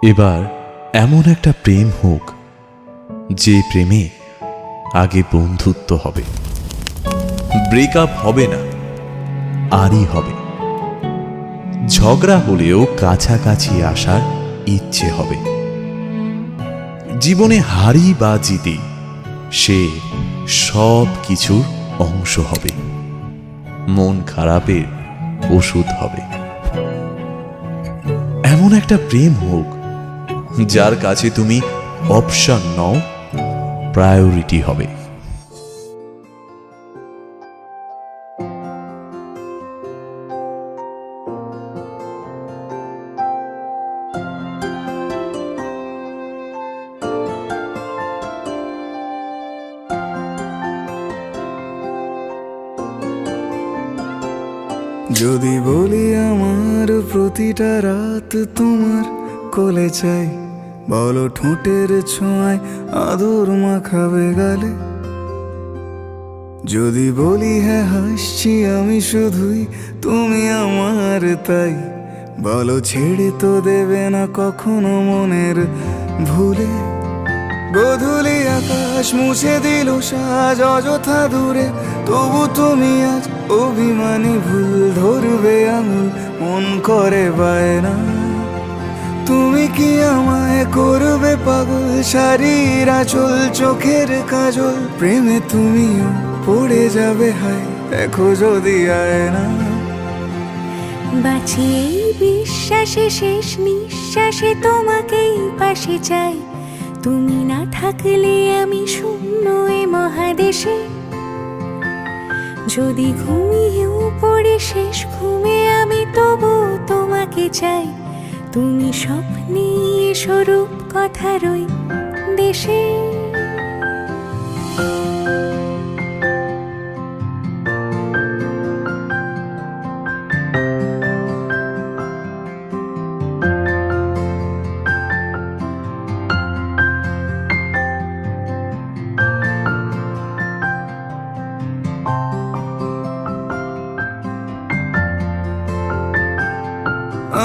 এবার এমন একটা প্রেম হোক যে প্রেমে আগে বন্ধুত্ব হবে, ব্রেকআপ হবে না, আরই হবে। ঝগড়া হলেও কাছাকাছি আসার ইচ্ছে হবে। জীবনে হারি বা জিতে সে সব কিছুর অংশ হবে, মন খারাপের ওষুধ হবে। এমন একটা প্রেম হোক যার কাছে তুমি অপশন নও, প্রায়োরিটি হবে। যদি বলি আমার প্রতিটা রাত তোমার কোলে চাই, বলো ঠোঁটের ছোঁয়ায় আদর মাখাবে গালে। যদি বলি হ্যাঁ হাসছি আমি শুধুই, তুমি আমার তাই, বলো ছেড়ে তো দেবে না কখনো মনের ভুলে। গোধূলি আকাশ মুছে দিল সাজ অযথা দূরে, তবু তুমি আজ অভিমানী ভুল ধরবে আঙুল, মন করে বায়না। তুমি কি আমায় করবে পাগল, শাড়ির আঁচল চোখের কাজল, প্রেমে তুমিও পড়ে যাবে হায় দেখো যদি আয়না। বাঁচি এই বিশ্বাসে শেষ নিঃশ্বাসে তোমাকেই পাশে চাই, তুমি না থাকলে আমি শূন্য এ মহাদেশে। যদি ঘুমিয়েও পড়ে শেষ ঘুমে আমি তবু তোমাকে চাই, তুমি স্বপ্নে স্বরূপ কথার ওই দেশে।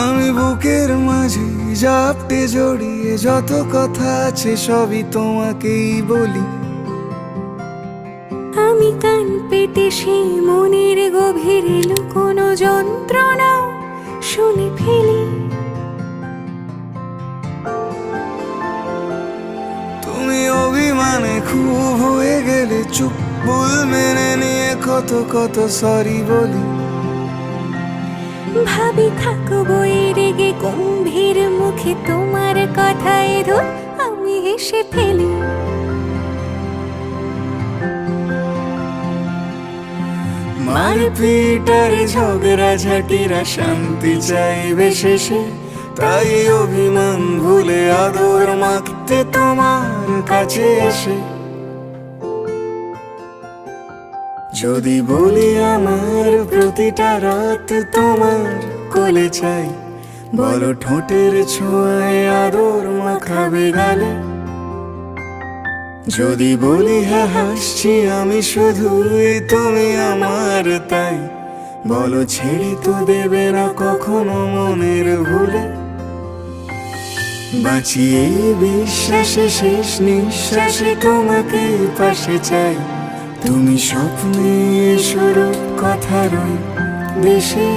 আমি বুকের মাঝে জাপটে জড়িয়ে যত কথা আছে সবই তোমাকেই বলি। আমি কান পেতে সেই মনের গভীরে লুকোনো যন্ত্রণা শুনে ফেলি। তুমি অভিমানে খুব হয়ে গেলে চুপ, ভুল মেনে নিয়ে কত কত সরি বলি। ভাবি থাকবো এই রেগে গম্ভীর মুখে তোমার কথায় ধর আমি হেসে ফেলি। মারপিট আর ঝগড়া ঝাঁটিরা শান্তি চাইবে শেষে, তাই অভিমান ভুলে আদর মাখতে তোমার কাছে এসে। যদি বলি আমার প্রতিটা রাত তোমার কোলে চাই, বলো ঠোঁটের ছোঁয়ায় আদর মাখাবে গালে। যদি বলি হ্যাঁ হাসছি আমি শুধুই, তুমি আমার তাই, বলো ছেড়ে তো দেবে না কখনো মনের ভুলে। বাঁচি এই বিশ্বাসে শেষ নিঃশ্বাসে তোমাকে পাশে চাই, তুমি স্বপ্নে স্বরূপ কথার ওই দেশে।